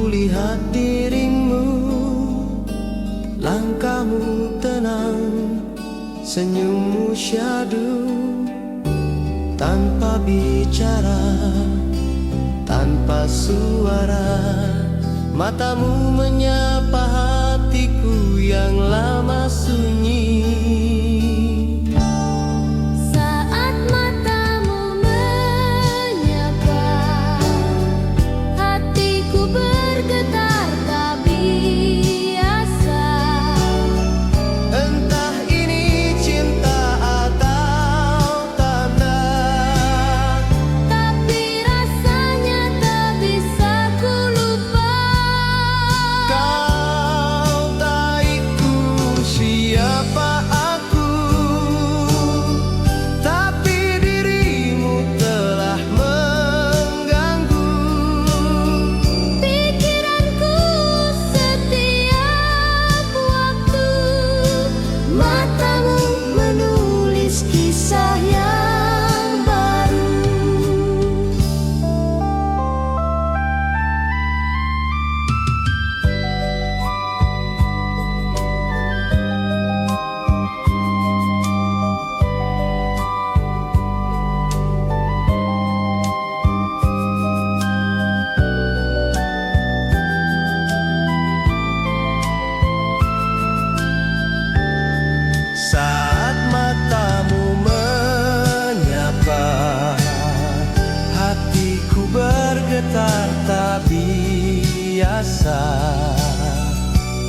Kulihat dirimu, langkahmu tenang, senyummu syahdu. Tanpa bicara, tanpa suara, matamu menyapa hatiku yang lama sunyi. Saat matamu menyapa, hatiku bergetar tak biasa. Entah ini cinta atau tanda, Tapi rasanya tak bisa ku lupa. kau tahu siapa aku, tapi dirimu telah mengganggu Pikiranku setiap waktu, matamu menulis kisah yang baru. saat matamu menyapa, hatiku bergetar tak biasa.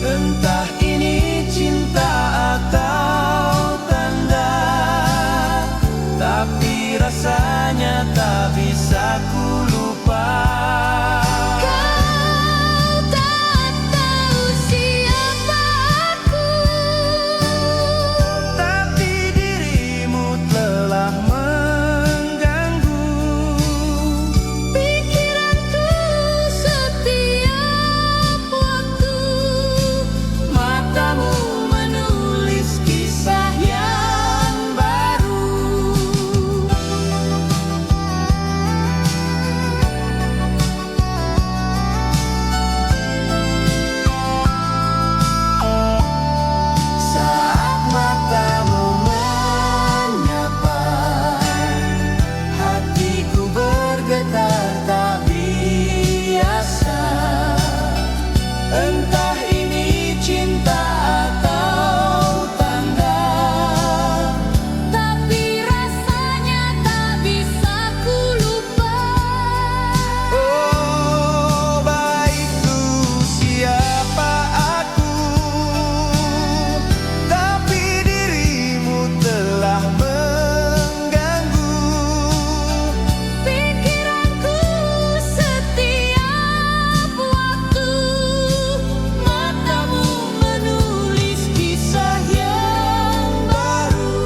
Entah ini cinta atau tanda, tapi rasanya tak bisa ku lupa. Kau tak tahu siapa aku, Tapi dirimu telah mengganggu pikiranku setiap waktu, matamu menulis kisah yang baru. Saat matamu menyapa, hatiku bergetar tak biasa. Entah ini cinta atau tanda, tapi rasanya tak bisa ku lupa. oh baikku siapa aku, tapi dirimu telah mengganggu Pikiranku setiap waktu, matamu menulis kisah yang baru.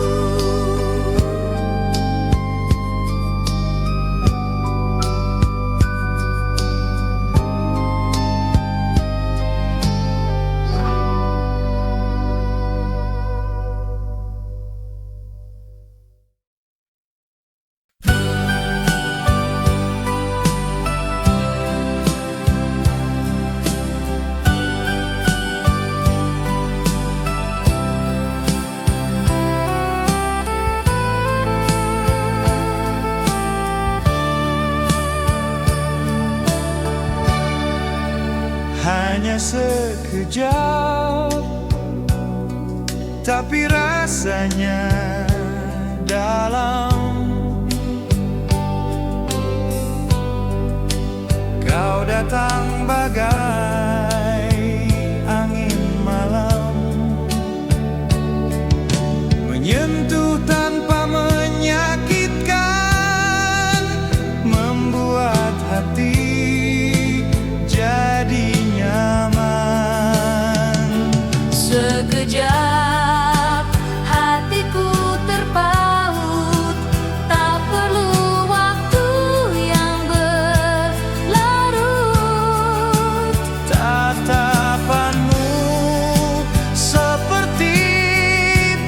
hanya sekejap, tapi rasanya dalam. Kau datang bagai angin malam, menyentuh tanpa menyakitkan, membuat hati jadi nyaman. Sekejap hatiku terpaut, tak perlu waktu yang berlarut. Tatapanmu seperti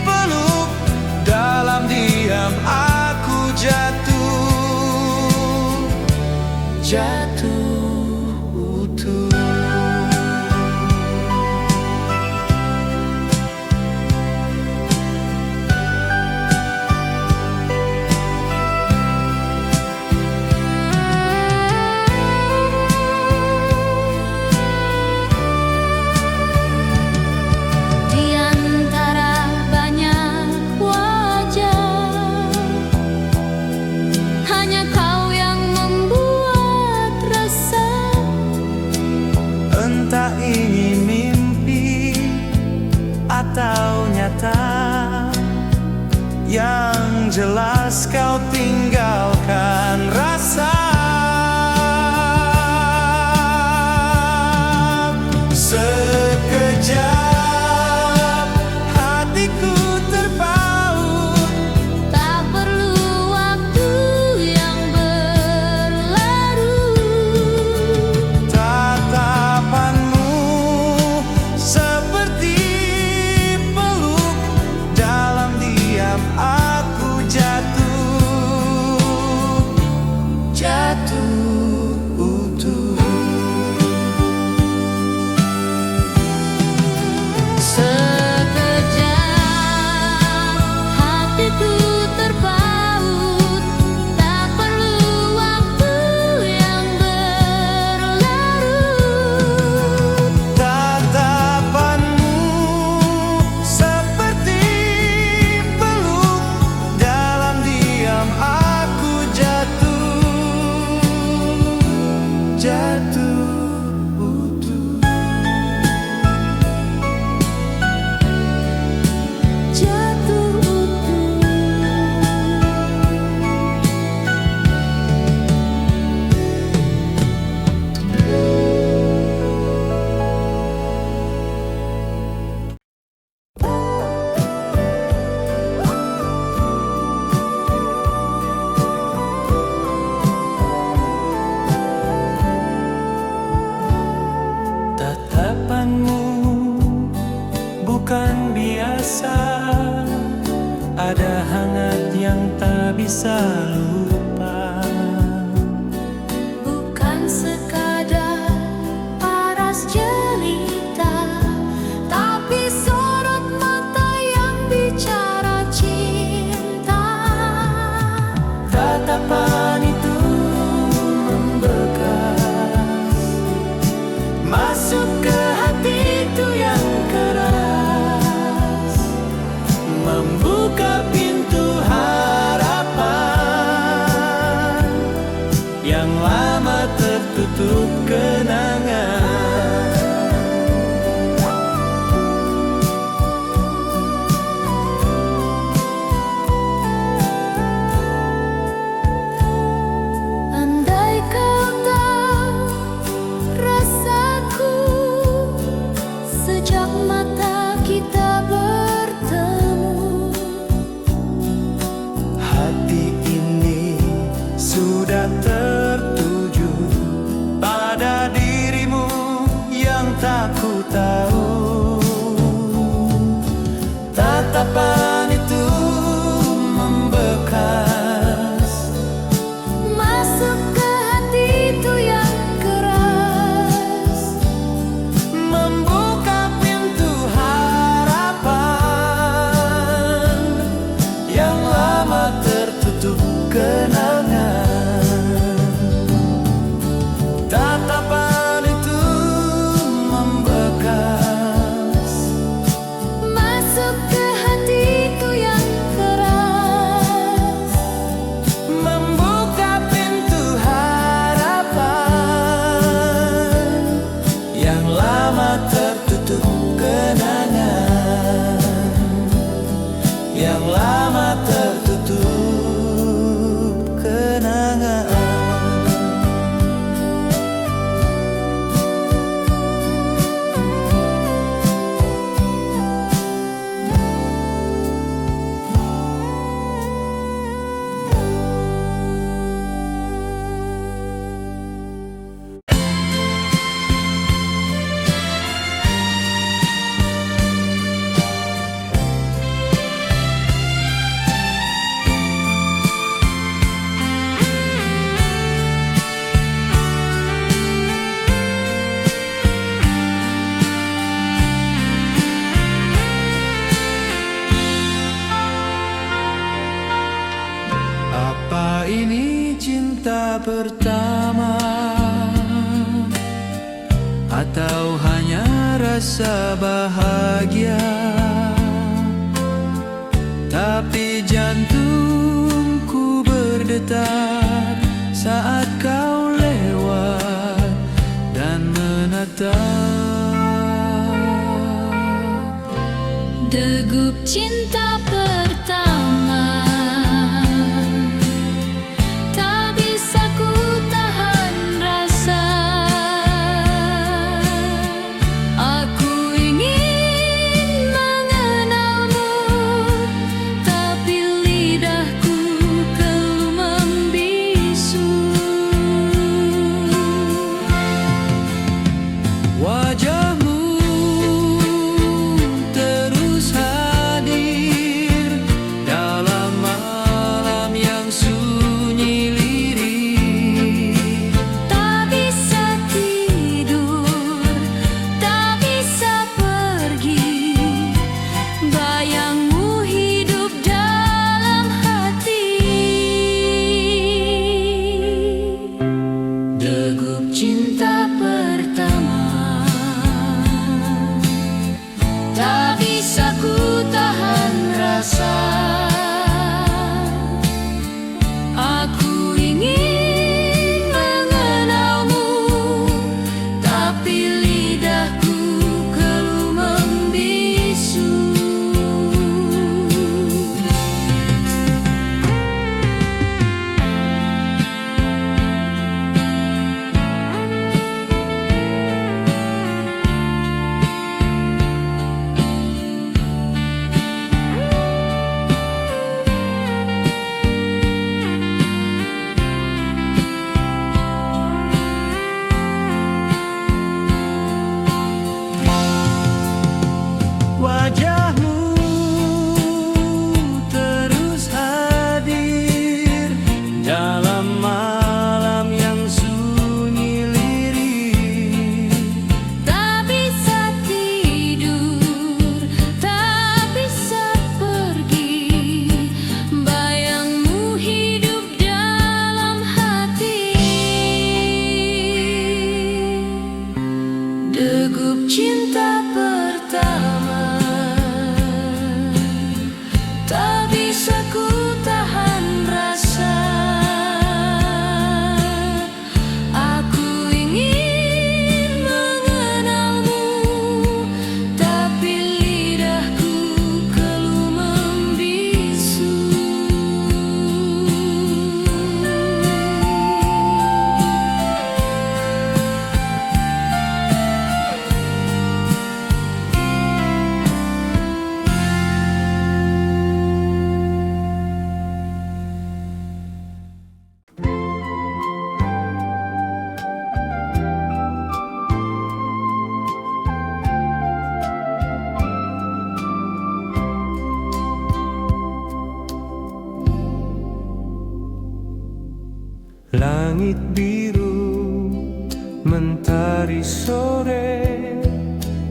peluk, dalam diam aku jatuh utuh. cinta ini mimpi atau nyata? Yang jelas kau tinggalkan rasa. Sekejap hatiku terpaut, Tak perlu waktu yang berlarut. tatapanmu seperti peluk, dalam diam aku jatuh utuh. Sekejap hatiku terpaut, tak perlu waktu yang berlarut. Tatapanmu seperti peluk, dalam diam aku jatuh utuh. Jatuh utuh. Tatapanmu bukan biasa, ada hangat yang tak bisa lupa. Bukan sekadar paras jelita, tapi sorot mata yang bicara cinta. Tatapan itu membekas, masuk ke hatiku yang keras, membuka pintu harapan yang lama tertutup kenangan. Andai kau tahu rasaku sejak mata kita bertemu. Hati ini sudah tertuju pada dirimu yang tak ku tahu. Tatapan itu membekas, Masuk ke hatiku yang keras, membuka pintu harapan yang lama tertutup kenangan. Tatapan itu membekas, masuk ke hatiku yang keras, membuka pintu harapan yang lama tertutup kenangan, yang lama tertutup kenangan. Apa ini cinta pertama, atau hanya rasa bahagia? Tapi jantungku berdetak saat kau lewat dan menatap Degup cinta pertama, tak bisa ku tahan rasa. Aku ingin mengenalmu, tapi lidahku keluh membisu. Wajahmu terus hadir dalam malam yang sunyi lirih. Tak bisa tidur, tak bisa pergi, bayangmu hidup dalam hati. Degup cinta pertama, tak bisa ku tahan rasa. Aku ingin mengenalmu, tapi lidahku keluh membisu. Wajahmu terus hadir dalam malam yang sunyi lirih. Tak bisa tidur, tak bisa pergi, bayangmu hidup dalam hati. Degup cinta pertama, tak bisa ku tahan rasa. Aku ingin mengenalmu, tapi lidahku keluh membisu. Langit biru, mentari sore,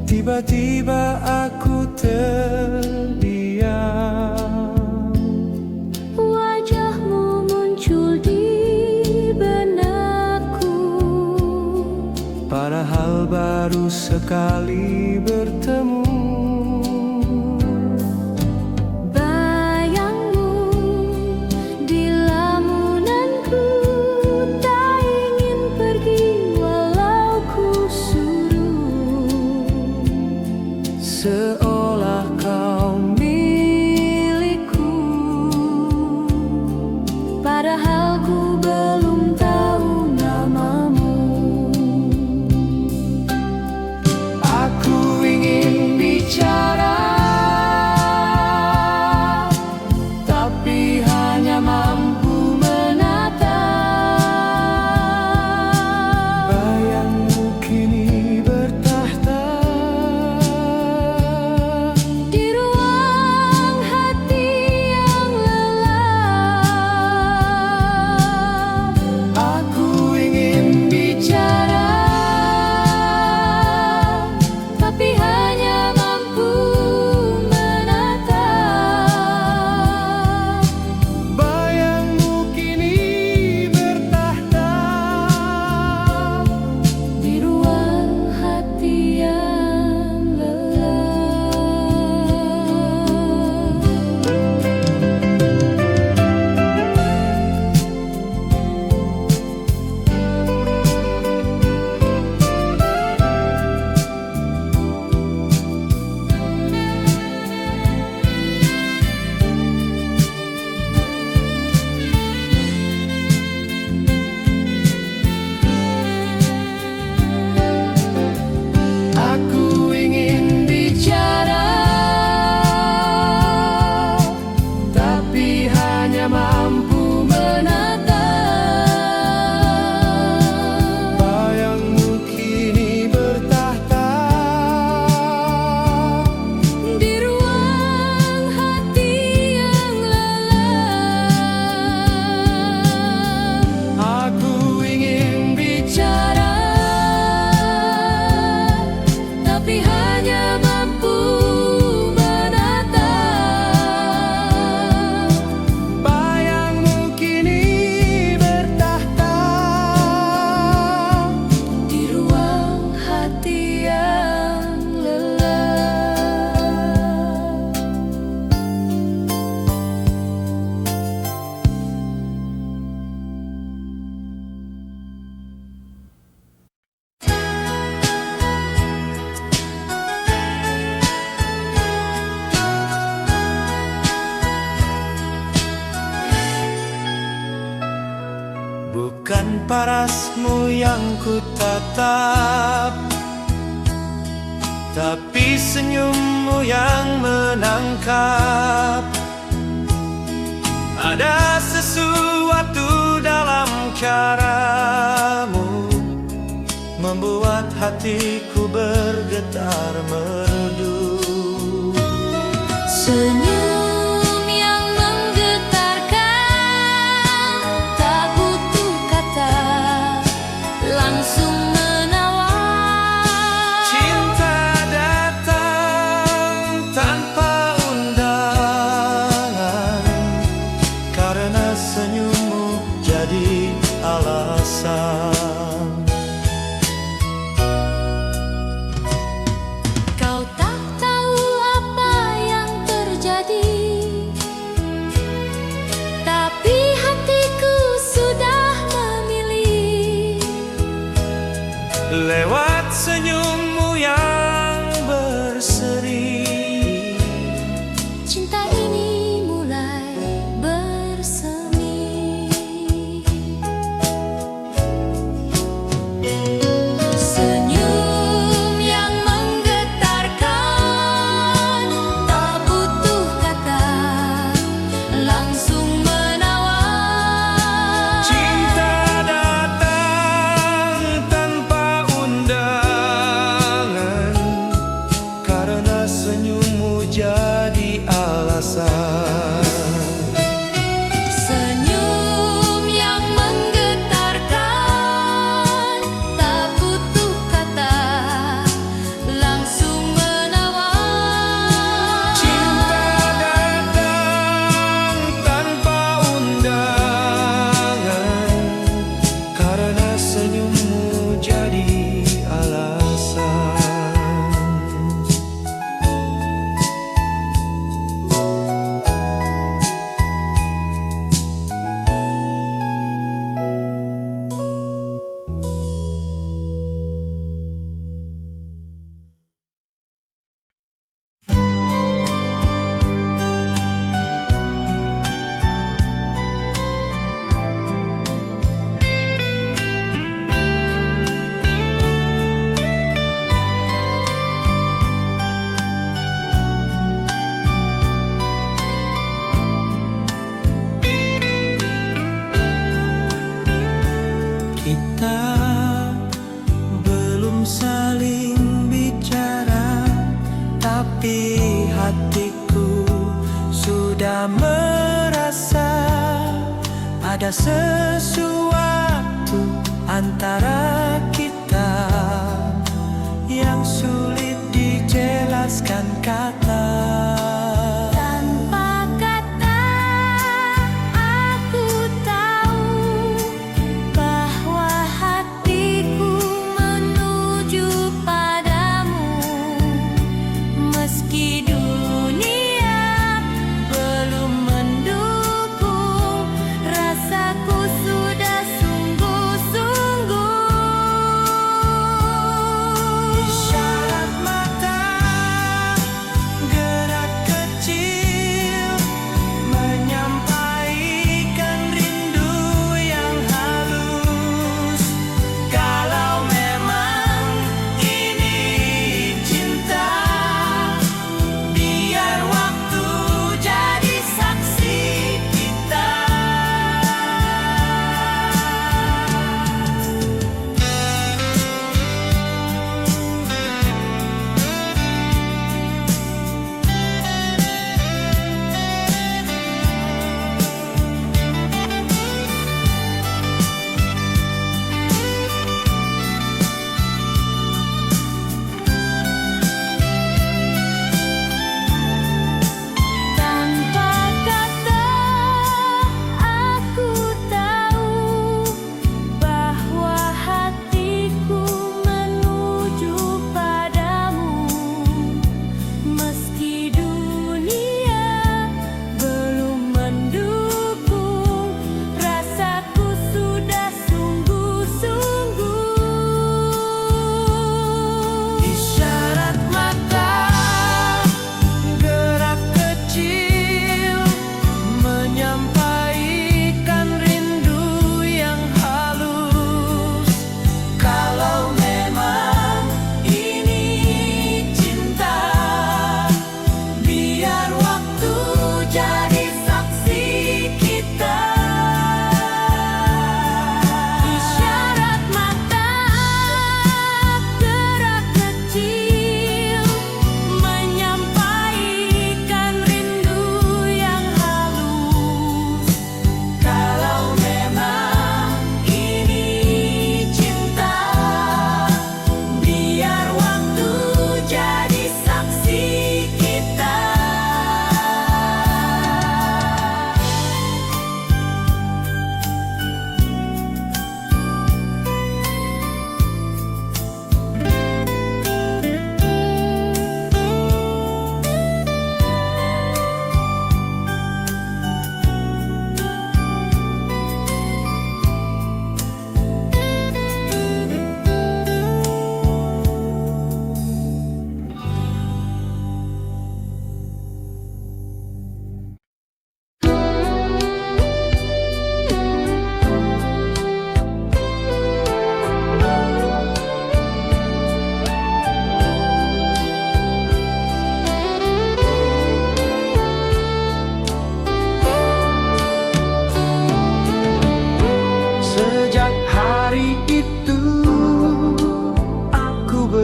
tiba-tiba aku terdiam. Wajahmu muncul di benakku, Padahal baru sekali bertemu. bayangmu di lamunanku, tak ingin pergi walau ku suruh. Seolah kau milikku, Padahal ku belum tahu namamu. aku ingin bicara parasmu yang ku tatap, tapi senyummu yang menangkap. Ada sesuatu dalam caramu membuat hatiku bergetar merdu. Senyum yang menggetarkan, tak butuh kata, langsung menawar. Cinta datang tanpa undangan, karena senyummu jadi alasan. Kau tak tahu apa yang terjadi, tapi hatiku sudah memilih. Lewat senyummu yang berseri, Cinta ini mulai bersemi. Senyum yang menggetarkan, tak butuh kata, langsung menawar. cinta datang tanpa undangan, karena senyummu jadi alasan. Senyum yang menggetarkan, tak butuh kata, langsung menawar. Cinta datang tanpa undangan, karena senyummu jadi alasan. Kita belum saling bicara, tapi hatiku sudah merasa ada sesuatu antara kita yang sulit dijelaskan kata. Tanpa kata, aku tahu bahwa hatiku menuju padamu. Meski dunia belum mendukung, rasaku sudah sungguh-sungguh. Isyarat mata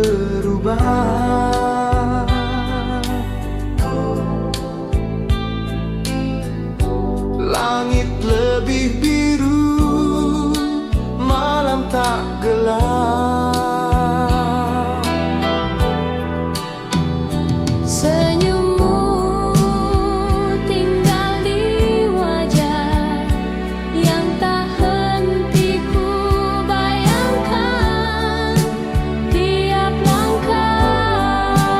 berubah. Langit lebih biru, malam tak gelap. Senyummu tinggal di wajah yang tak henti ku bayangkan tiap langkah.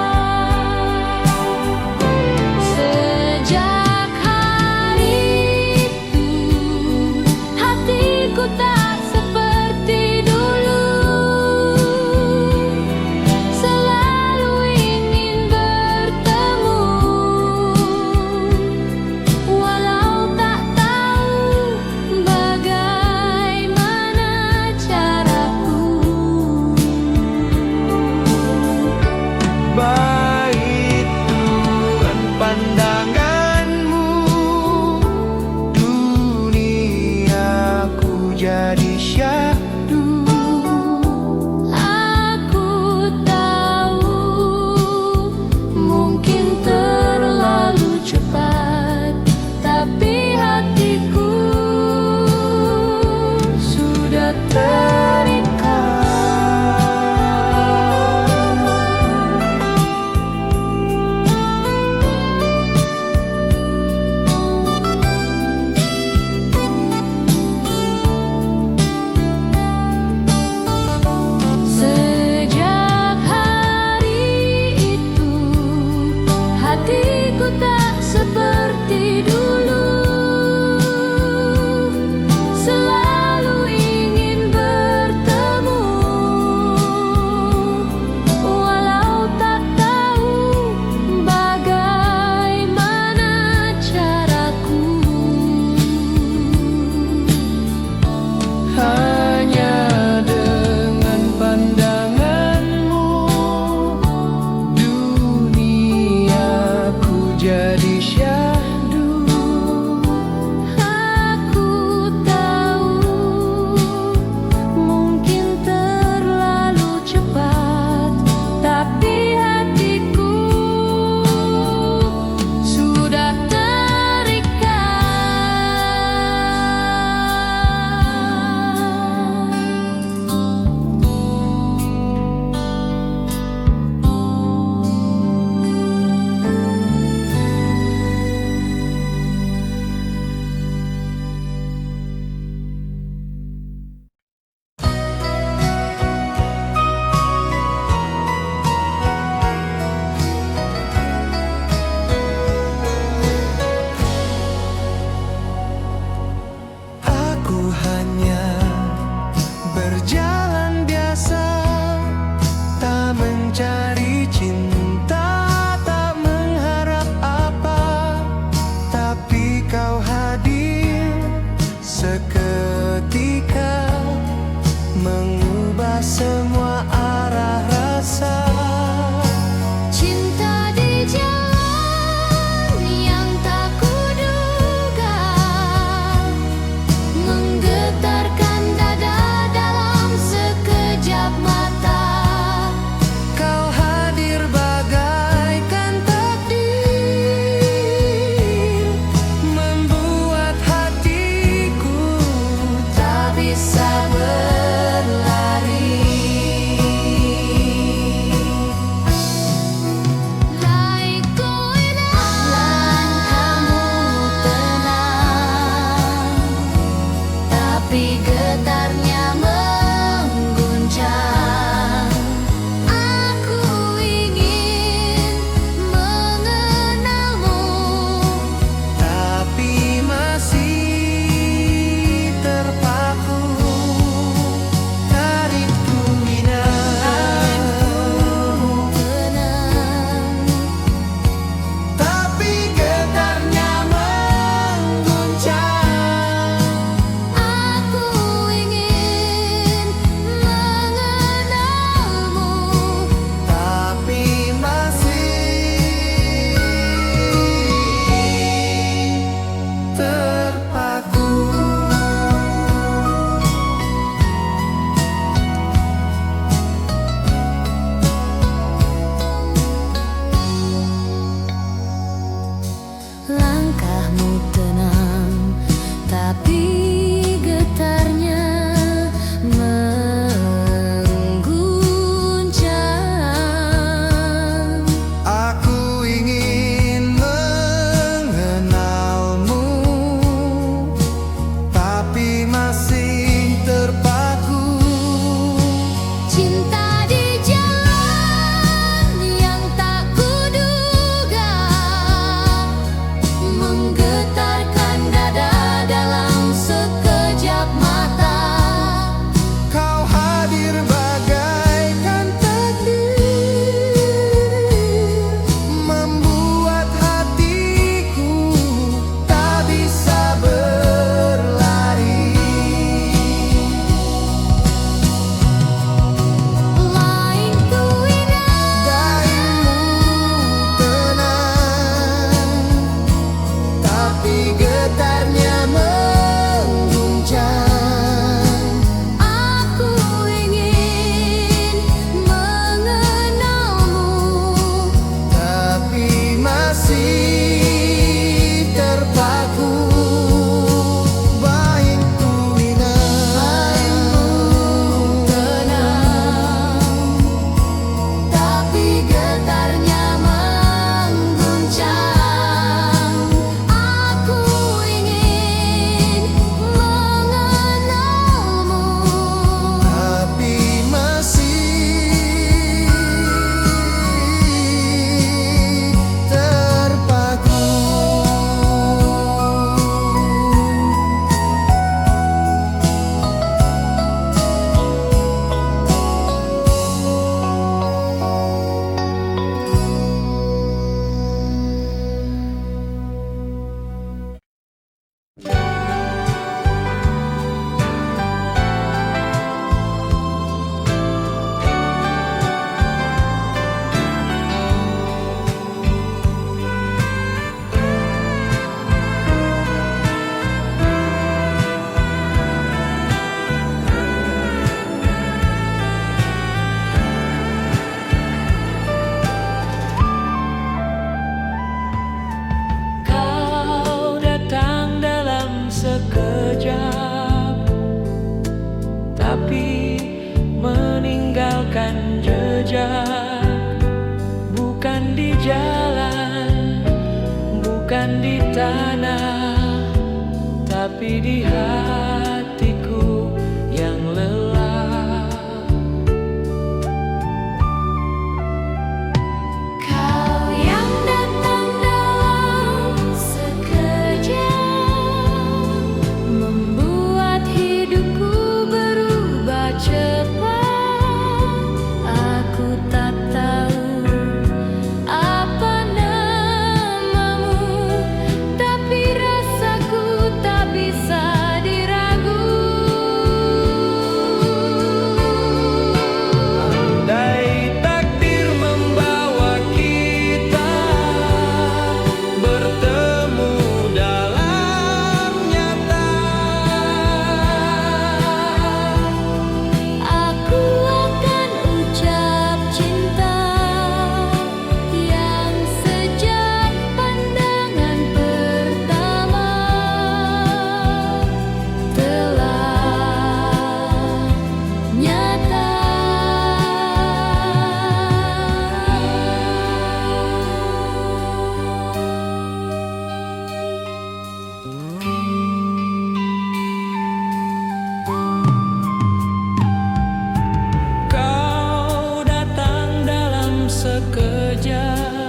sekejap.